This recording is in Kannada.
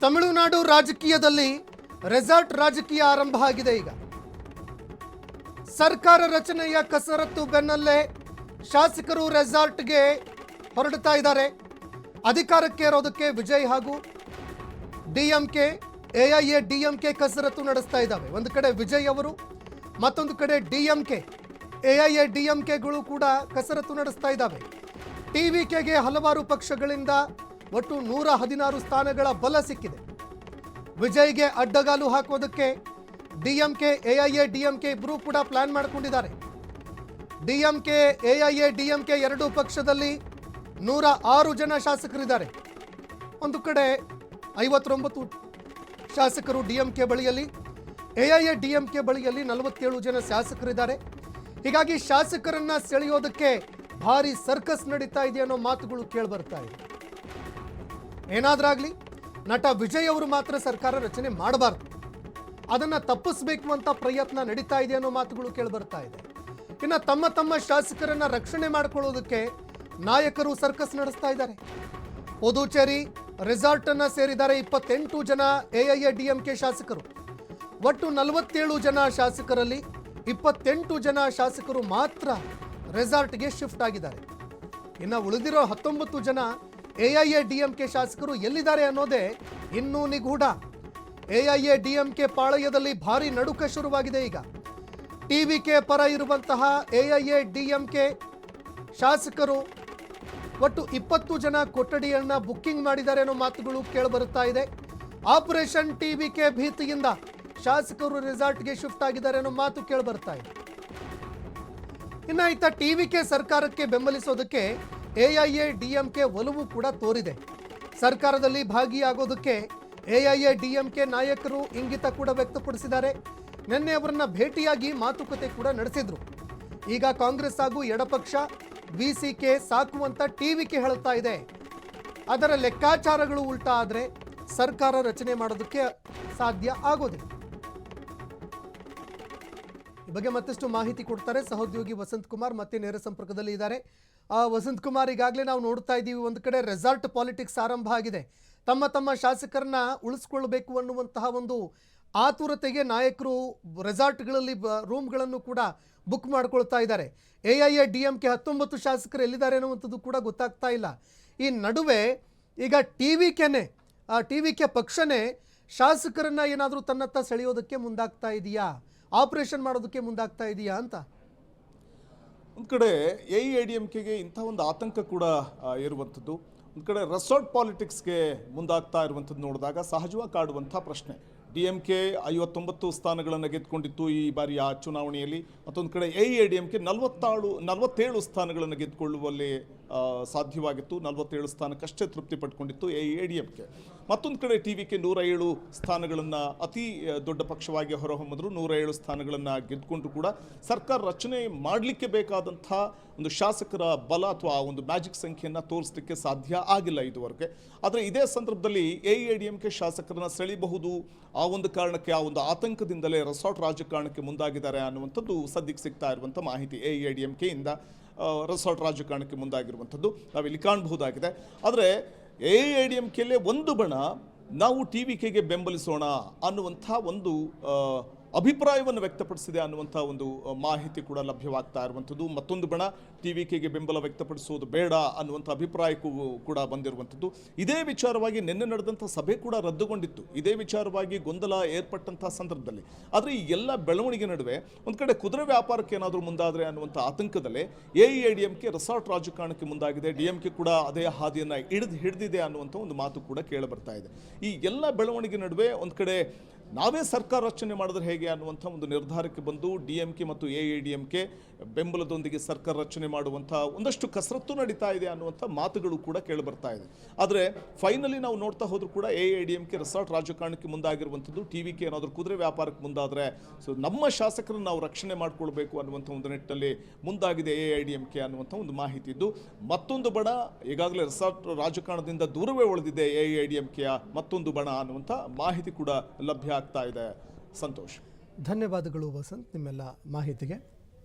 ತಮಿಳುನಾಡು ರಾಜಕೀಯದಲ್ಲಿ ರೆಸಾರ್ಟ್ ರಾಜಕೀಯ ಆರಂಭ ಆಗಿದೆ. ಈಗ ಸರ್ಕಾರ ರಚನೆಯ ಕಸರತ್ತು ಬೆನ್ನಲ್ಲೇ ಶಾಸಕರು ರೆಸಾರ್ಟ್ಗೆ ಹೊರಡ್ತಾ ಇದ್ದಾರೆ. ಅಧಿಕಾರಕ್ಕೆ ಇರೋದಕ್ಕೆ ವಿಜಯ್ ಹಾಗೂ ಡಿಎಂಕೆ ಎಐಎ ಡಿಎಂಕೆ ಕಸರತ್ತು ನಡೆಸ್ತಾ ಇದ್ದಾವೆ. ಒಂದು ಕಡೆ ವಿಜಯ್ ಅವರು, ಮತ್ತೊಂದು ಕಡೆ ಡಿಎಂಕೆ ಎಐಎ ಡಿಎಂಕೆಗಳು ಕೂಡ ಕಸರತ್ತು ನಡೆಸ್ತಾ ಇದ್ದಾವೆ. ಟಿವಿಕೆಗೆ ಹಲವಾರು ಪಕ್ಷಗಳಿಂದ ಒಟ್ಟು 116 ಸ್ಥಾನಗಳ ಬಲ ಸಿಕ್ಕಿದೆ. ವಿಜಯ್ಗೆ ಅಡ್ಡಗಾಲು ಹಾಕೋದಕ್ಕೆ ಡಿಎಂಕೆ ಎಐಎ ಡಿಎಂಕೆ ಇಬ್ಬರೂ ಕೂಡ ಪ್ಲಾನ್ ಮಾಡಿಕೊಂಡಿದ್ದಾರೆ. ಡಿಎಂಕೆ ಎಐಎ ಡಿಎಂಕೆ ಎರಡೂ ಪಕ್ಷದಲ್ಲಿ 106 ಜನ ಶಾಸಕರಿದ್ದಾರೆ. ಒಂದು ಕಡೆ 59 ಶಾಸಕರು ಡಿಎಂಕೆ ಬಳಿಯಲ್ಲಿ, ಎಐಎ ಡಿಎಂಕೆ ಬಳಿಯಲ್ಲಿ 47 ಜನ ಶಾಸಕರಿದ್ದಾರೆ. ಹೀಗಾಗಿ ಶಾಸಕರನ್ನ ಸೆಳೆಯೋದಕ್ಕೆ ಭಾರಿ ಸರ್ಕಸ್ ನಡೀತಾ ಇದೆ ಅನ್ನೋ ಮಾತುಗಳು ಕೇಳಿಬರ್ತಾ ಇದೆ. ಏನಾದ್ರಾಗ್ಲಿ ನಟ ವಿಜಯ್ ಅವರು ಮಾತ್ರ ಸರ್ಕಾರ ರಚನೆ ಮಾಡಬಾರ್ದು, ಅದನ್ನ ತಪ್ಪಿಸಬೇಕು ಅಂತ ಪ್ರಯತ್ನ ನಡೀತಾ ಇದೆ ಅನ್ನೋ ಮಾತುಗಳು ಕೇಳಿಬರ್ತಾ ಇದೆ. ಇನ್ನು ತಮ್ಮ ಶಾಸಕರನ್ನ ರಕ್ಷಣೆ ಮಾಡಿಕೊಳ್ಳೋದಕ್ಕೆ ನಾಯಕರು ಸರ್ಕಸ್ ನಡೆಸ್ತಾ ಇದ್ದಾರೆ. ಪುದುಚೇರಿ ರೆಸಾರ್ಟ್ ಅನ್ನ ಸೇರಿದ್ದಾರೆ 28 ಜನ ಎಐಎ ಡಿಎಂಕೆ ಶಾಸಕರು. ಒಟ್ಟು 47 ಜನ ಶಾಸಕರಲ್ಲಿ 28 ಜನ ಶಾಸಕರು ಮಾತ್ರ ರೆಸಾರ್ಟ್ಗೆ ಶಿಫ್ಟ್ ಆಗಿದ್ದಾರೆ. ಇನ್ನು ಉಳಿದಿರೋ 19 ಜನ ಎಐಎ ಡಿಎಂಕೆ ಶಾಸಕರು ಎಲ್ಲಿದ್ದಾರೆ ಅನ್ನೋದೇ ಇನ್ನೂ ನಿಗೂಢ. ಎಐಎ ಡಿಎಂಕೆ ಪಾಳಯದಲ್ಲಿ ಭಾರಿ ನಡುಕ ಶುರುವಾಗಿದೆ. ಈಗ ಟಿವಿಕೆ ಪರ ಇರುವಂತಹ ಎಐಎ ಡಿಎಂಕೆ ಶಾಸಕರು ಒಟ್ಟು 20 ಜನ ಕೊಠಡಿಯನ್ನ ಬುಕ್ಕಿಂಗ್ ಮಾಡಿದ್ದಾರೆ ಅನ್ನೋ ಮಾತುಗಳು ಕೇಳಿಬರುತ್ತಾ ಇದೆ. ಆಪರೇಷನ್ ಟಿವಿಕೆ ಭೀತಿಯಿಂದ ಶಾಸಕರು ರೆಸಾರ್ಟ್ಗೆ ಶಿಫ್ಟ್ ಆಗಿದ್ದಾರೆ ಅನ್ನೋ ಮಾತು ಕೇಳಿಬರ್ತಾ ಇದೆ. ಇನ್ನು ಇತ್ತ ಟಿವಿಕೆ ಸರ್ಕಾರಕ್ಕೆ ಬೆಂಬಲಿಸೋದಕ್ಕೆ ಎಐಎ ಡಿಎಂಕೆ ಒಲವು ಕೂಡ ತೋರಿದೆ. ಸರ್ಕಾರದಲ್ಲಿ ಭಾಗಿಯಾಗೋದಕ್ಕೆ ಎಐಎ ಡಿಎಂಕೆ ನಾಯಕರು ಇಂಗಿತ ಕೂಡ ವ್ಯಕ್ತಪಡಿಸಿದ್ದಾರೆ. ನಿನ್ನೆ ಅವರನ್ನ ಭೇಟಿಯಾಗಿ ಮಾತುಕತೆ ಕೂಡ ನಡೆಸಿದ್ರು. ಈಗ ಕಾಂಗ್ರೆಸ್ ಹಾಗೂ ಎಡಪಕ್ಷ ವಿಸಿಕೆ ಸಾಕು ಅಂತ ಟಿವಿಕೆ ಹೇಳ್ತಾ ಇದೆ. ಅದರ ಲೆಕ್ಕಾಚಾರಗಳು ಉಲ್ಟಾ ಆದರೆ ಸರ್ಕಾರ ರಚನೆ ಮಾಡೋದಕ್ಕೆ ಸಾಧ್ಯ ಆಗೋದಿಲ್ಲ. ಈ ಬಗ್ಗೆ ಮತ್ತಷ್ಟು ಮಾಹಿತಿ ಕೊಡ್ತಾರೆ ಸಹೋದ್ಯೋಗಿ ವಸಂತ್ ಕುಮಾರ್, ಮತ್ತೆ ನೇರ ಸಂಪರ್ಕದಲ್ಲಿ ಇದ್ದಾರೆ. ವಸಂತ್ ಕುಮಾರ್, ಈಗಾಗಲೇ ನಾವು ನೋಡ್ತಾ ಇದ್ದೀವಿ, ಒಂದು ಕಡೆ ರೆಸಾರ್ಟ್ ಪಾಲಿಟಿಕ್ಸ್ ಆರಂಭ ಆಗಿದೆ. ತಮ್ಮ ಶಾಸಕರನ್ನ ಉಳಿಸ್ಕೊಳ್ಬೇಕು ಅನ್ನುವಂತಹ ಒಂದು ಆತುರತೆಗೆ ನಾಯಕರು ರೆಸಾರ್ಟ್ಗಳಲ್ಲಿ ರೂಮ್ಗಳನ್ನು ಕೂಡ ಬುಕ್ ಮಾಡ್ಕೊಳ್ತಾ ಇದ್ದಾರೆ. ಎಐಎ ಡಿಎಂಕೆ 19 ಶಾಸಕರು ಎಲ್ಲಿದ್ದಾರೆ ಅನ್ನುವಂಥದ್ದು ಕೂಡ ಗೊತ್ತಾಗ್ತಾ ಇಲ್ಲ. ಈ ನಡುವೆ ಈಗ ಟಿವಿಕೆ ಪಕ್ಷನೇ ಶಾಸಕರನ್ನ ಏನಾದರೂ ತನ್ನತ್ತ ಸೆಳೆಯೋದಕ್ಕೆ ಮುಂದಾಗ್ತಾ ಇದೆಯಾ, ಆಪರೇಷನ್ ಮಾಡೋದಕ್ಕೆ ಮುಂದಾಗ್ತಾ ಇದೆಯಾ ಅಂತ? ಒಂದು ಕಡೆ ಎಐಎಡಿಎಂಕೆಗೆ ಇಂಥ ಒಂದು ಆತಂಕ ಕೂಡ ಇರುವಂಥದ್ದು. ಒಂದು ಕಡೆ ರೆಸಾರ್ಟ್ ಪಾಲಿಟಿಕ್ಸ್ಗೆ ಮುಂದಾಗ್ತಾ ಇರುವಂಥದ್ದು ನೋಡಿದಾಗ ಸಹಜವಾಗಿ ಕಾಡುವಂಥ ಪ್ರಶ್ನೆ. ಡಿಎಂಕೆ 59 ಸ್ಥಾನಗಳನ್ನು ಗೆದ್ದುಕೊಂಡಿತ್ತು ಈ ಬಾರಿಯ ಚುನಾವಣೆಯಲ್ಲಿ. ಮತ್ತೊಂದು ಕಡೆ ಎಐಎಡಿಎಂಕೆ 47 ಸ್ಥಾನಗಳನ್ನು ಗೆದ್ದುಕೊಳ್ಳುವಲ್ಲಿ ಸಾಧ್ಯವಾಗಿತ್ತು. 47 ಸ್ಥಾನಕ್ಕಷ್ಟೇ ತೃಪ್ತಿ ಪಟ್ಕೊಂಡಿತ್ತು ಎಐಎಡಿಎಂಕೆ. ಮತ್ತೊಂದು ಕಡೆ ಟಿವಿಕೆ 107 ಸ್ಥಾನಗಳನ್ನು ಅತಿ ದೊಡ್ಡ ಪಕ್ಷವಾಗಿ ಹೊರಹೊಮ್ಮಿದ್ರು. 107 ಸ್ಥಾನಗಳನ್ನು ಗೆದ್ದುಕೊಂಡು ಕೂಡ ಸರ್ಕಾರ ರಚನೆ ಮಾಡಲಿಕ್ಕೆ ಬೇಕಾದಂಥ ಒಂದು ಶಾಸಕರ ಬಲ ಅಥವಾ ಒಂದು ಮ್ಯಾಜಿಕ್ ಸಂಖ್ಯೆಯನ್ನು ತೋರಿಸಲಿಕ್ಕೆ ಸಾಧ್ಯ ಆಗಿಲ್ಲ ಇದುವರೆಗೆ. ಆದರೆ ಇದೇ ಸಂದರ್ಭದಲ್ಲಿ ಎಐಎಡಿಎಂಕೆ ಶಾಸಕರನ್ನು ಸೆಳೆಯಬಹುದು, ಆ ಒಂದು ಕಾರಣಕ್ಕೆ, ಆ ಒಂದು ಆತಂಕದಿಂದಲೇ ರೆಸಾರ್ಟ್ ರಾಜಕಾರಣಕ್ಕೆ ಮುಂದಾಗಿದ್ದಾರೆ ಅನ್ನುವಂಥದ್ದು ಸದ್ಯಕ್ಕೆ ಸಿಗ್ತಾ ಇರುವಂಥ ಮಾಹಿತಿ. ಎಐಎಡಿಎಂಕೆಯಿಂದ ರೆಸಾರ್ಟ್ ರಾಜಕಾರಣಕ್ಕೆ ಮುಂದಾಗಿರುವಂಥದ್ದು ನಾವಿಲ್ಲಿ ಕಾಣಬಹುದಾಗಿದೆ. ಆದರೆ ಎಐಎಡಿಎಂಕೆಯಲ್ಲೇ ಒಂದು ಬಣ ನಾವು ಟಿವಿಕೆಗೆ ಬೆಂಬಲಿಸೋಣ ಅನ್ನುವಂಥ ಒಂದು ಅಭಿಪ್ರಾಯವನ್ನು ವ್ಯಕ್ತಪಡಿಸಿದೆ ಅನ್ನುವಂಥ ಒಂದು ಮಾಹಿತಿ ಕೂಡ ಲಭ್ಯವಾಗ್ತಾ ಇರುವಂಥದ್ದು. ಮತ್ತೊಂದು ಬಣ ಟಿವಿಕೆಗೆ ಬೆಂಬಲ ವ್ಯಕ್ತಪಡಿಸುವುದು ಬೇಡ ಅನ್ನುವಂಥ ಅಭಿಪ್ರಾಯಕ್ಕೂ ಕೂಡ ಬಂದಿರುವಂಥದ್ದು. ಇದೇ ವಿಚಾರವಾಗಿ ನಿನ್ನೆ ನಡೆದಂಥ ಸಭೆ ಕೂಡ ರದ್ದುಗೊಂಡಿತ್ತು. ಇದೇ ವಿಚಾರವಾಗಿ ಗೊಂದಲ ಏರ್ಪಟ್ಟಂಥ ಸಂದರ್ಭದಲ್ಲಿ. ಆದರೆ ಈ ಎಲ್ಲ ಬೆಳವಣಿಗೆ ನಡುವೆ ಒಂದು ಕಡೆ ಕುದುರೆ ವ್ಯಾಪಾರಕ್ಕೆ ಏನಾದರೂ ಮುಂದಾದರೆ ಅನ್ನುವಂಥ ಆತಂಕದಲ್ಲೇ ಎಐಎಡಿಎಂಕೆ ರೆಸಾರ್ಟ್ ರಾಜಕಾರಣಕ್ಕೆ ಮುಂದಾಗಿದೆ. ಡಿಎಂಕೆ ಕೂಡ ಅದೇ ಹಾದಿಯನ್ನು ಹಿಡಿದಿದೆ ಅನ್ನುವಂಥ ಒಂದು ಮಾತು ಕೂಡ ಕೇಳಿಬರ್ತಾ ಇದೆ. ಈ ಎಲ್ಲ ಬೆಳವಣಿಗೆ ನಡುವೆ ಒಂದು ಕಡೆ ನಾವೇ ಸರ್ಕಾರ ರಚನೆ ಮಾಡಿದ್ರೆ ಹೇಗೆ ಅನ್ನುವಂಥ ಒಂದು ನಿರ್ಧಾರಕ್ಕೆ ಬಂದು ಡಿಎಂಕೆ ಮತ್ತು ಎಐಎಡಿಎಂಕೆ ಬೆಂಬಲದೊಂದಿಗೆ ಸರ್ಕಾರ ರಚನೆ ಮಾಡುವಂಥ ಒಂದಷ್ಟು ಕಸರತ್ತು ನಡೀತಾ ಇದೆ ಅನ್ನುವಂಥ ಮಾತುಗಳು ಕೂಡ ಕೇಳಿಬರ್ತಾ ಇದೆ. ಆದರೆ ಫೈನಲಿ ನಾವು ನೋಡ್ತಾ ಹೋದ್ರೂ ಕೂಡ ಎಐಎಡಿಎಂಕೆ ರೆಸಾರ್ಟ್ ರಾಜಕಾರಣಕ್ಕೆ ಮುಂದಾಗಿರುವಂಥದ್ದು. ಟಿವಿಕೆ ಏನಾದರೂ ಕುದುರೆ ವ್ಯಾಪಾರಕ್ಕೆ ಮುಂದಾದರೆ ನಮ್ಮ ಶಾಸಕರನ್ನು ನಾವು ರಕ್ಷಣೆ ಮಾಡಿಕೊಳ್ಬೇಕು ಅನ್ನುವಂಥ ಒಂದು ನಿಟ್ಟಿನಲ್ಲಿ ಮುಂದಾಗಿದೆ ಎಐಎಡಿಎಂಕೆ ಅನ್ನುವಂಥ ಒಂದು ಮಾಹಿತಿ ಇದ್ದು, ಮತ್ತೊಂದು ಬಣ ಈಗಾಗಲೇ ರೆಸಾರ್ಟ್ ರಾಜಕಾರಣದಿಂದ ದೂರವೇ ಉಳಿದಿದೆ ಎಐಎಡಿಎಂಕೆಯ ಮತ್ತೊಂದು ಬಣ ಅನ್ನುವಂಥ ಮಾಹಿತಿ ಕೂಡ ಲಭ್ಯ ಆಗ್ತಾ ಇದೆ. ಸಂತೋಷ್, ಧನ್ಯವಾದಗಳು ವಸಂತ್ ನಿಮ್ಮೆಲ್ಲ ಮಾಹಿತಿಗೆ.